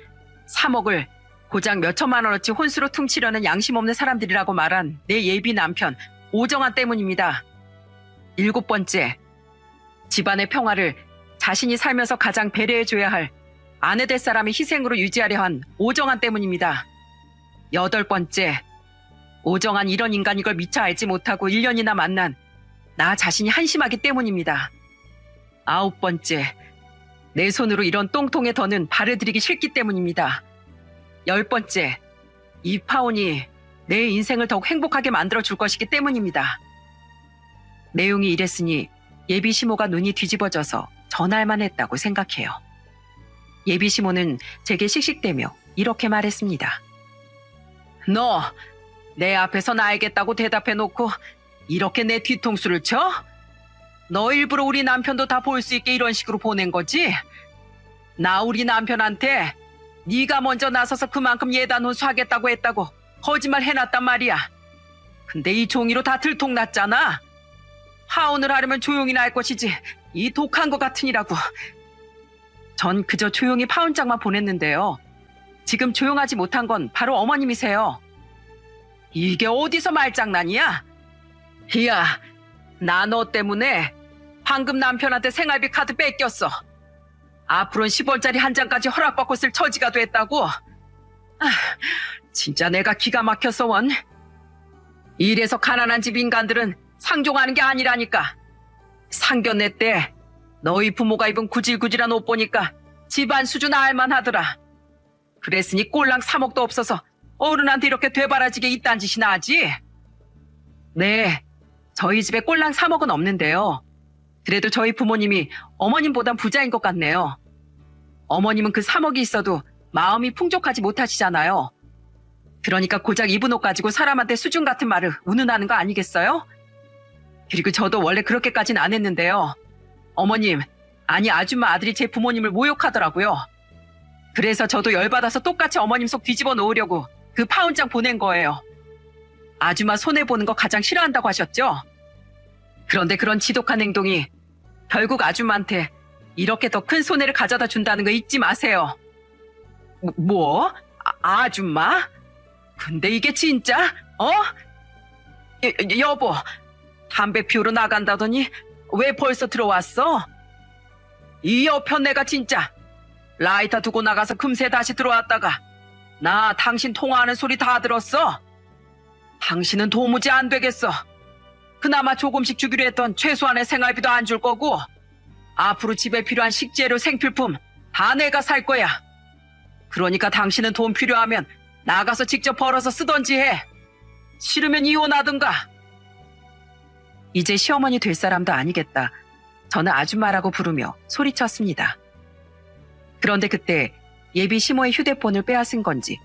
3억을 고작 몇천만 원어치 혼수로 퉁치려는 양심 없는 사람들이라고 말한 내 예비 남편 오정환 때문입니다. 일곱 번째, 집안의 평화를 자신이 살면서 가장 배려해줘야 할 아내 될 사람의 희생으로 유지하려 한 오정환 때문입니다. 여덟 번째, 오정환 이런 인간인 걸 미처 알지 못하고 1년이나 만난 나 자신이 한심하기 때문입니다. 아홉 번째, 내 손으로 이런 똥통에 더는 발을 들이기 싫기 때문입니다. 열 번째, 이 파혼이 내 인생을 더욱 행복하게 만들어줄 것이기 때문입니다. 내용이 이랬으니 예비 시모가 눈이 뒤집어져서 전할만 했다고 생각해요. 예비 시모는 제게 씩씩대며 이렇게 말했습니다. 너 내 앞에서 나야겠다고 대답해놓고 이렇게 내 뒤통수를 쳐? 너 일부러 우리 남편도 다 볼 수 있게 이런 식으로 보낸 거지? 나 우리 남편한테 네가 먼저 나서서 그만큼 예단 혼수하겠다고 했다고 거짓말 해놨단 말이야. 근데 이 종이로 다 들통났잖아. 하혼을 하려면 조용히 날 것이지 이 독한 것 같으니라고. 전 그저 조용히 파혼장만 보냈는데요. 지금 조용하지 못한 건 바로 어머님이세요. 이게 어디서 말장난이야? 이야, 나 너 때문에 방금 남편한테 생활비 카드 뺏겼어. 앞으로는 10원짜리 한 장까지 허락받고 쓸 처지가 됐다고. 진짜 내가 기가 막혔어 원. 이래서 가난한 집 인간들은 상종하는 게 아니라니까. 상견례 때 너희 부모가 입은 구질구질한 옷 보니까 집안 수준 알만하더라. 그랬으니 꼴랑 3억도 없어서 어른한테 이렇게 되바라지게 이딴 짓이나 하지? 네, 저희 집에 꼴랑 3억은 없는데요. 그래도 저희 부모님이 어머님보단 부자인 것 같네요. 어머님은 그 3억이 있어도 마음이 풍족하지 못하시잖아요. 그러니까 고작 입은 옷 가지고 사람한테 수준 같은 말을 운운하는 거 아니겠어요? 그리고 저도 원래 그렇게까지는 안 했는데요. 어머님, 아니, 아줌마 아들이 제 부모님을 모욕하더라고요. 그래서 저도 열받아서 똑같이 어머님 속 뒤집어 놓으려고 그 파혼장 보낸 거예요. 아줌마 손해보는 거 가장 싫어한다고 하셨죠? 그런데 그런 지독한 행동이 결국 아줌마한테 이렇게 더 큰 손해를 가져다 준다는 거 잊지 마세요. 뭐? 아줌마? 근데 이게 진짜? 여보, 담배 피우러 나간다더니 왜 벌써 들어왔어? 이 여편 내가 진짜 라이터 두고 나가서 금세 다시 들어왔다가 나 당신 통화하는 소리 다 들었어. 당신은 도무지 안 되겠어. 그나마 조금씩 주기로 했던 최소한의 생활비도 안 줄 거고 앞으로 집에 필요한 식재료 생필품 다 내가 살 거야. 그러니까 당신은 돈 필요하면 나가서 직접 벌어서 쓰던지 해. 싫으면 이혼하든가. 이제 시어머니 될 사람도 아니겠다. 저는 아줌마라고 부르며 소리쳤습니다. 그런데 그때 예비 시모의 휴대폰을 빼앗은 건지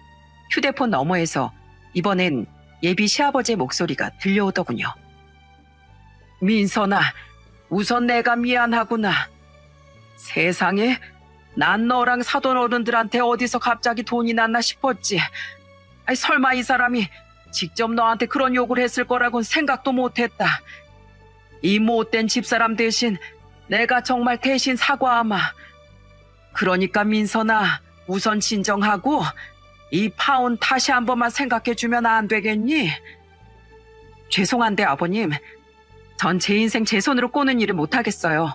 휴대폰 너머에서 이번엔 예비 시아버지의 목소리가 들려오더군요. 민선아, 우선 내가 미안하구나. 세상에, 난 너랑 사돈 어른들한테 어디서 갑자기 돈이 났나 싶었지. 아니, 설마 이 사람이 직접 너한테 그런 욕을 했을 거라고는 생각도 못했다. 이 못된 집사람 대신 내가 정말 대신 사과하마. 그러니까 민선아, 우선 진정하고 이 파혼 다시 한 번만 생각해주면 안 되겠니? 죄송한데 아버님, 전 제 인생 제 손으로 꼬는 일을 못하겠어요.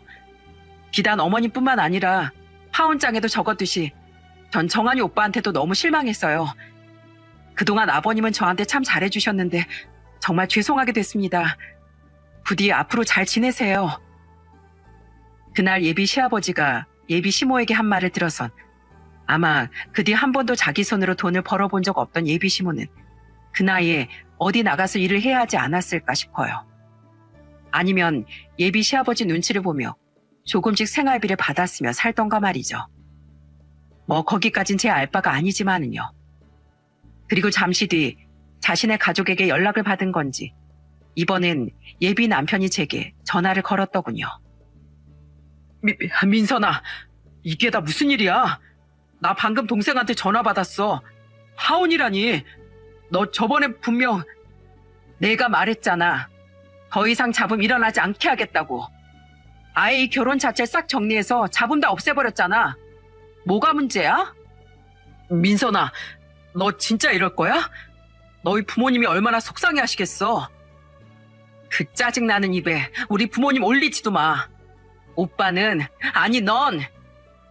비단 어머님뿐만 아니라 파혼장에도 적었듯이 전 정한이 오빠한테도 너무 실망했어요. 그동안 아버님은 저한테 참 잘해주셨는데 정말 죄송하게 됐습니다. 부디 앞으로 잘 지내세요. 그날 예비 시아버지가 예비 시모에게 한 말을 들어선 아마 그 뒤 한 번도 자기 손으로 돈을 벌어본 적 없던 예비 시모는 그 나이에 어디 나가서 일을 해야 하지 않았을까 싶어요. 아니면 예비 시아버지 눈치를 보며 조금씩 생활비를 받았으며 살던가 말이죠. 뭐 거기까진 제 알바가 아니지만은요. 그리고 잠시 뒤 자신의 가족에게 연락을 받은 건지 이번엔 예비 남편이 제게 전화를 걸었더군요. 민선아, 이게 다 무슨 일이야? 나 방금 동생한테 전화 받았어. 파혼이라니. 너 저번에 분명 내가 말했잖아. 더 이상 잡음 일어나지 않게 하겠다고. 아예 이 결혼 자체를 싹 정리해서 잡음 다 없애버렸잖아. 뭐가 문제야? 민선아, 너 진짜 이럴 거야? 너희 부모님이 얼마나 속상해 하시겠어. 그 짜증나는 입에 우리 부모님 올리지도 마. 오빠는, 아니 넌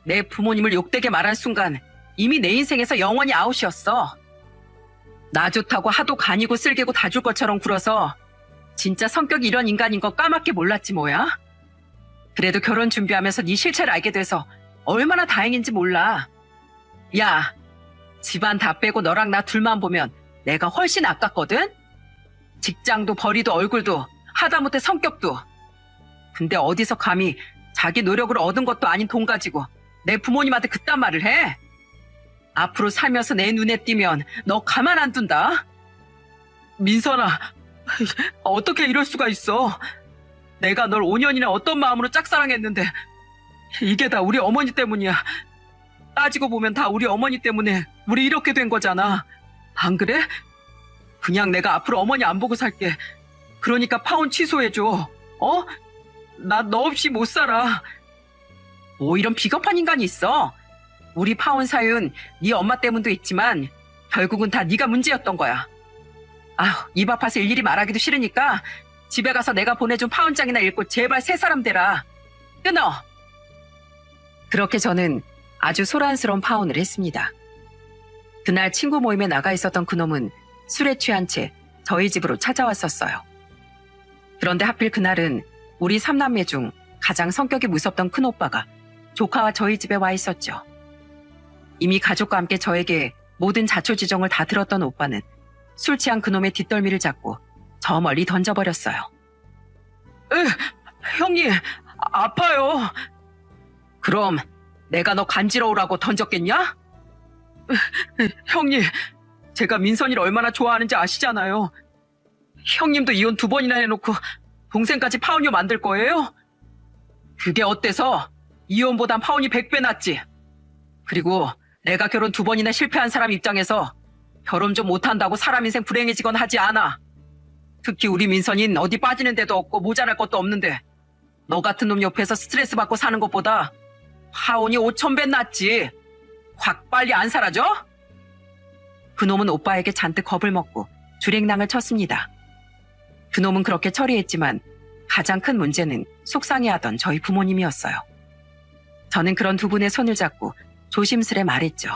내 부모님을 욕되게 말한 순간 이미 내 인생에서 영원히 아웃이었어. 나 좋다고 하도 간이고 쓸개고 다 줄 것처럼 굴어서 진짜 성격이 이런 인간인 거 까맣게 몰랐지 뭐야? 그래도 결혼 준비하면서 네 실체를 알게 돼서 얼마나 다행인지 몰라. 야, 집안 다 빼고 너랑 나 둘만 보면 내가 훨씬 아깝거든? 직장도 벌이도 얼굴도 하다못해 성격도. 근데 어디서 감히 자기 노력으로 얻은 것도 아닌 돈 가지고 내 부모님한테 그딴 말을 해? 앞으로 살면서 내 눈에 띄면 너 가만 안 둔다. 민선아, 어떻게 이럴 수가 있어. 내가 널 5년이나 어떤 마음으로 짝사랑했는데 이게 다 우리 어머니 때문이야. 따지고 보면 다 우리 어머니 때문에 우리 이렇게 된 거잖아. 안 그래? 그냥 내가 앞으로 어머니 안 보고 살게. 그러니까 파혼 취소해줘. 나 너 없이 못 살아. 뭐 이런 비겁한 인간이 있어. 우리 파혼 사유는 네 엄마 때문도 있지만 결국은 다 네가 문제였던 거야. 아휴, 입 아파서 일일이 말하기도 싫으니까 집에 가서 내가 보내준 파혼장이나 읽고 제발 새 사람 되라. 끊어. 그렇게 저는 아주 소란스러운 파혼을 했습니다. 그날 친구 모임에 나가 있었던 그놈은 술에 취한 채 저희 집으로 찾아왔었어요. 그런데 하필 그날은 우리 3남매 중 가장 성격이 무섭던 큰오빠가 조카와 저희 집에 와 있었죠. 이미 가족과 함께 저에게 모든 자초지종을 다 들었던 오빠는 술 취한 그놈의 뒷덜미를 잡고 저 멀리 던져버렸어요. 형님, 아파요. 그럼 내가 너 간지러우라고 던졌겠냐? 형님, 제가 민선이를 얼마나 좋아하는지 아시잖아요. 형님도 이혼 2번이나 해놓고 동생까지 파혼녀 만들 거예요? 그게 어때서? 이혼보단 파혼이 100배 낫지. 그리고 내가 결혼 2번이나 실패한 사람 입장에서 결혼 좀 못한다고 사람 인생 불행해지건 하지 않아. 특히 우리 민선인 어디 빠지는 데도 없고 모자랄 것도 없는데 너 같은 놈 옆에서 스트레스 받고 사는 것보다 파혼이 5000배 낫지. 확 빨리 안 사라져? 그놈은 오빠에게 잔뜩 겁을 먹고 주랭랑을 쳤습니다. 그놈은 그렇게 처리했지만 가장 큰 문제는 속상해하던 저희 부모님이었어요. 저는 그런 두 분의 손을 잡고 조심스레 말했죠.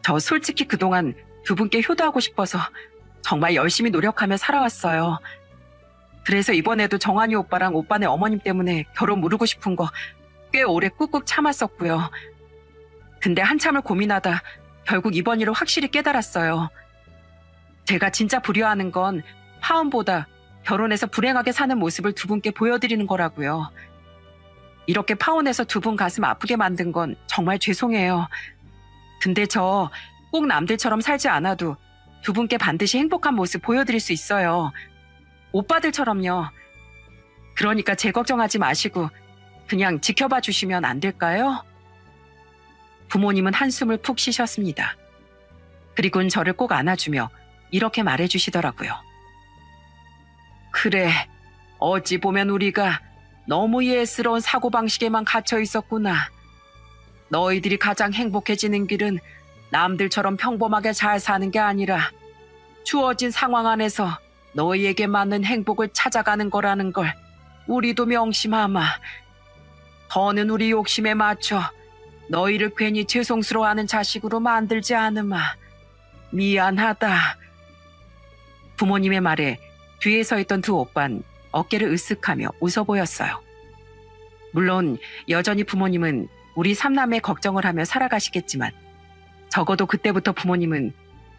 저 솔직히 그동안 두 분께 효도하고 싶어서 정말 열심히 노력하며 살아왔어요. 그래서 이번에도 정한이 오빠랑 오빠네 어머님 때문에 결혼 무르고 싶은 거 꽤 오래 꾹꾹 참았었고요. 근데 한참을 고민하다 결국 이번 일을 확실히 깨달았어요. 제가 진짜 부려하는 건 파혼보다 결혼해서 불행하게 사는 모습을 두 분께 보여드리는 거라고요. 이렇게 파혼해서 두 분 가슴 아프게 만든 건 정말 죄송해요. 근데 저 꼭 남들처럼 살지 않아도 두 분께 반드시 행복한 모습 보여드릴 수 있어요. 오빠들처럼요. 그러니까 제 걱정하지 마시고 그냥 지켜봐 주시면 안 될까요? 부모님은 한숨을 푹 쉬셨습니다. 그리고는 저를 꼭 안아주며 이렇게 말해주시더라고요. 그래, 어찌 보면 우리가 너무 예스러운 사고방식에만 갇혀 있었구나. 너희들이 가장 행복해지는 길은 남들처럼 평범하게 잘 사는 게 아니라 주어진 상황 안에서 너희에게 맞는 행복을 찾아가는 거라는 걸 우리도 명심하마. 더는 우리 욕심에 맞춰 너희를 괜히 죄송스러워하는 자식으로 만들지 않으마. 미안하다. 부모님의 말에 뒤에 서 있던 두 오빤 어깨를 으쓱하며 웃어 보였어요. 물론 여전히 부모님은 우리 삼남매 걱정을 하며 살아가시겠지만 적어도 그때부터 부모님은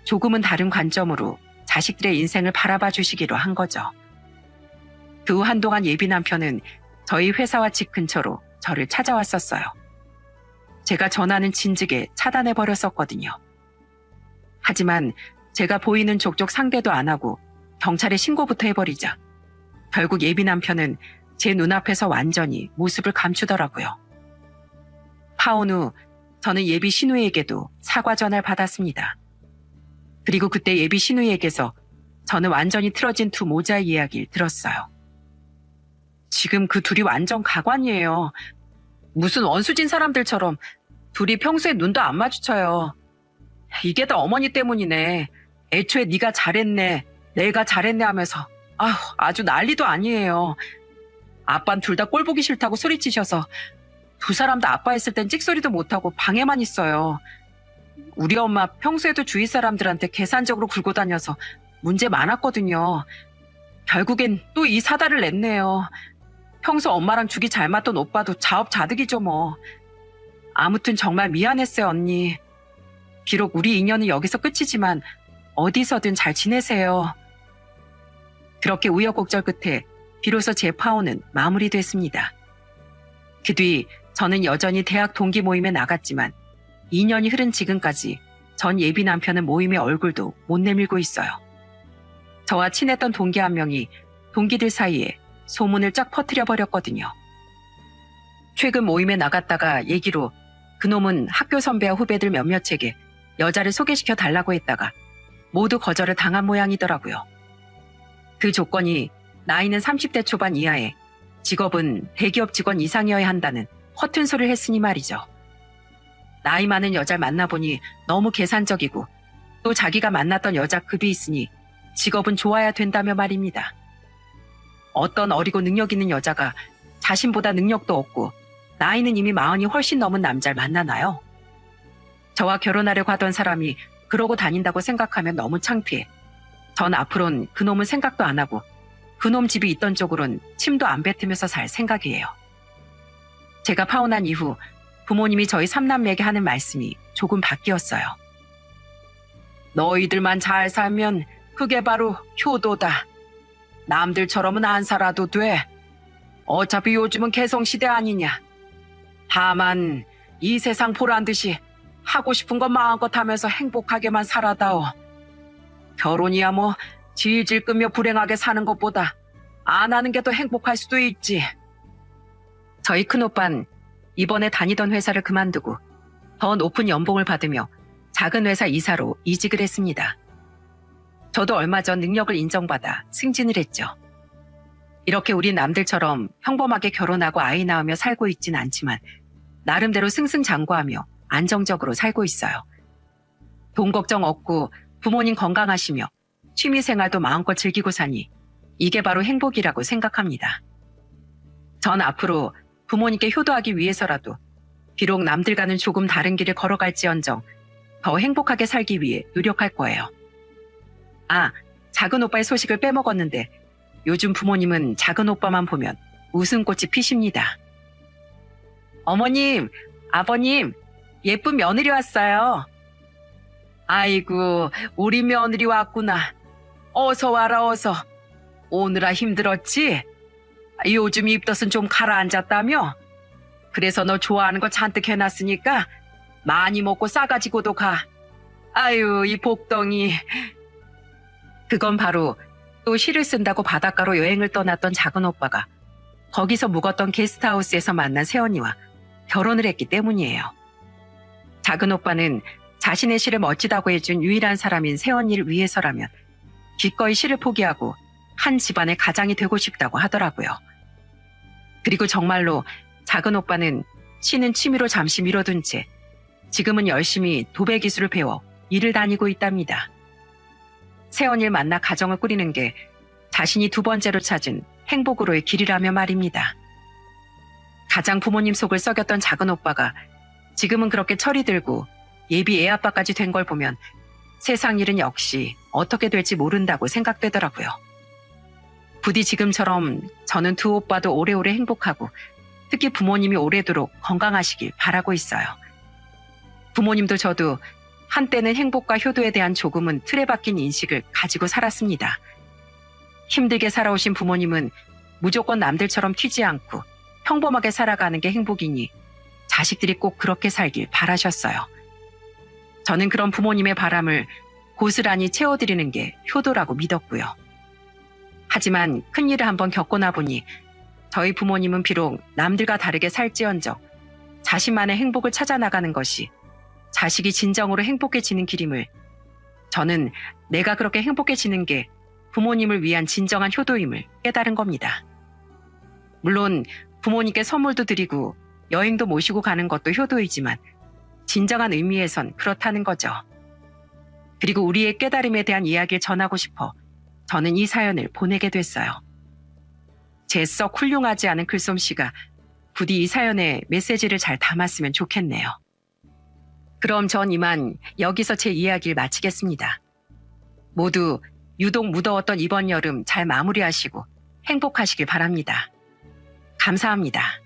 조금은 다른 관점으로 자식들의 인생을 바라봐 주시기로 한 거죠. 그 후 한동안 예비 남편은 저희 회사와 집 근처로 저를 찾아왔었어요. 제가 전화는 진즉에 차단해버렸었거든요. 하지만 제가 보이는 족족 상대도 안 하고 경찰에 신고부터 해버리자 결국 예비 남편은 제 눈앞에서 완전히 모습을 감추더라고요. 파혼 후 저는 예비 시누이에게도 사과 전화를 받았습니다. 그리고 그때 예비 시누이에게서 저는 완전히 틀어진 두 모자의 이야기를 들었어요. 지금 그 둘이 완전 가관이에요. 무슨 원수진 사람들처럼 둘이 평소에 눈도 안 마주쳐요. 이게 다 어머니 때문이네. 애초에 네가 잘했네, 내가 잘했네 하면서 아주 난리도 아니에요. 아빠는 둘 다 꼴 보기 싫다고 소리치셔서 두 사람 다 아빠 있을 땐 찍소리도 못하고 방에만 있어요. 우리 엄마 평소에도 주위 사람들한테 계산적으로 굴고 다녀서 문제 많았거든요. 결국엔 또 이 사달을 냈네요. 평소 엄마랑 죽이 잘 맞던 오빠도 자업자득이죠 뭐. 아무튼 정말 미안했어요 언니. 비록 우리 인연은 여기서 끝이지만 어디서든 잘 지내세요. 그렇게 우여곡절 끝에 비로소 제 파혼은 마무리됐습니다. 그 뒤 저는 여전히 대학 동기 모임에 나갔지만 2년이 흐른 지금까지 전 예비 남편은 모임의 얼굴도 못 내밀고 있어요. 저와 친했던 동기 한 명이 동기들 사이에 소문을 쫙 퍼뜨려버렸거든요. 최근 모임에 나갔다가 얘기로 그놈은 학교 선배와 후배들 몇몇에게 여자를 소개시켜 달라고 했다가 모두 거절을 당한 모양이더라고요. 그 조건이 나이는 30대 초반 이하에 직업은 대기업 직원 이상이어야 한다는 허튼 소리를 했으니 말이죠. 나이 많은 여자를 만나보니 너무 계산적이고 또 자기가 만났던 여자 급이 있으니 직업은 좋아야 된다며 말입니다. 어떤 어리고 능력 있는 여자가 자신보다 능력도 없고 나이는 이미 40이 훨씬 넘은 남자를 만나나요? 저와 결혼하려고 하던 사람이 그러고 다닌다고 생각하면 너무 창피해. 전 앞으론 그놈은 생각도 안 하고 그놈 집이 있던 쪽으론 침도 안 뱉으면서 살 생각이에요. 제가 파혼한 이후 부모님이 저희 삼남매에게 하는 말씀이 조금 바뀌었어요. 너희들만 잘 살면 그게 바로 효도다. 남들처럼은 안 살아도 돼. 어차피 요즘은 개성시대 아니냐. 다만 이 세상 보란 듯이 하고 싶은 거 마음껏 하면서 행복하게만 살아다오. 결혼이야 뭐 질질 끌며 불행하게 사는 것보다 안 하는 게 더 행복할 수도 있지. 저희 큰오빤 이번에 다니던 회사를 그만두고 더 높은 연봉을 받으며 작은 회사 이사로 이직을 했습니다. 저도 얼마 전 능력을 인정받아 승진을 했죠. 이렇게 우리 남들처럼 평범하게 결혼하고 아이 낳으며 살고 있진 않지만 나름대로 승승장구하며 안정적으로 살고 있어요. 돈 걱정 없고 부모님 건강하시며 취미생활도 마음껏 즐기고 사니 이게 바로 행복이라고 생각합니다. 전 앞으로 부모님께 효도하기 위해서라도 비록 남들과는 조금 다른 길을 걸어갈지언정 더 행복하게 살기 위해 노력할 거예요. 아, 작은 오빠의 소식을 빼먹었는데 요즘 부모님은 작은 오빠만 보면 웃음꽃이 피십니다. 어머님, 아버님, 예쁜 며느리 왔어요. 아이고, 우리 며느리 왔구나. 어서 와라, 어서. 오느라 힘들었지? 요즘 입덧은 좀 가라앉았다며? 그래서 너 좋아하는 거 잔뜩 해놨으니까 많이 먹고 싸가지고도 가. 아유, 이 복덩이. 그건 바로 또 시를 쓴다고 바닷가로 여행을 떠났던 작은 오빠가 거기서 묵었던 게스트하우스에서 만난 세연이와 결혼을 했기 때문이에요. 작은 오빠는 자신의 시를 멋지다고 해준 유일한 사람인 세연이를 위해서라면 기꺼이 시를 포기하고 한 집안의 가장이 되고 싶다고 하더라고요. 그리고 정말로 작은 오빠는 시는 취미로 잠시 미뤄둔 채 지금은 열심히 도배 기술을 배워 일을 다니고 있답니다. 세연이를 만나 가정을 꾸리는 게 자신이 두 번째로 찾은 행복으로의 길이라며 말입니다. 가장 부모님 속을 썩였던 작은 오빠가 지금은 그렇게 철이 들고 예비 애아빠까지 된 걸 보면 세상 일은 역시 어떻게 될지 모른다고 생각되더라고요. 부디 지금처럼 저는 두 오빠도 오래오래 행복하고 특히 부모님이 오래도록 건강하시길 바라고 있어요. 부모님도 저도 한때는 행복과 효도에 대한 조금은 틀에 박힌 인식을 가지고 살았습니다. 힘들게 살아오신 부모님은 무조건 남들처럼 튀지 않고 평범하게 살아가는 게 행복이니 자식들이 꼭 그렇게 살길 바라셨어요. 저는 그런 부모님의 바람을 고스란히 채워드리는 게 효도라고 믿었고요. 하지만 큰일을 한번 겪고 나보니 저희 부모님은 비록 남들과 다르게 살지언정 자신만의 행복을 찾아 나가는 것이 자식이 진정으로 행복해지는 길임을, 저는 내가 그렇게 행복해지는 게 부모님을 위한 진정한 효도임을 깨달은 겁니다. 물론 부모님께 선물도 드리고 여행도 모시고 가는 것도 효도이지만 진정한 의미에선 그렇다는 거죠. 그리고 우리의 깨달음에 대한 이야기를 전하고 싶어 저는 이 사연을 보내게 됐어요. 제 썩 훌륭하지 않은 글솜씨가 부디 이 사연에 메시지를 잘 담았으면 좋겠네요. 그럼 전 이만 여기서 제 이야기를 마치겠습니다. 모두 유독 무더웠던 이번 여름 잘 마무리하시고 행복하시길 바랍니다. 감사합니다.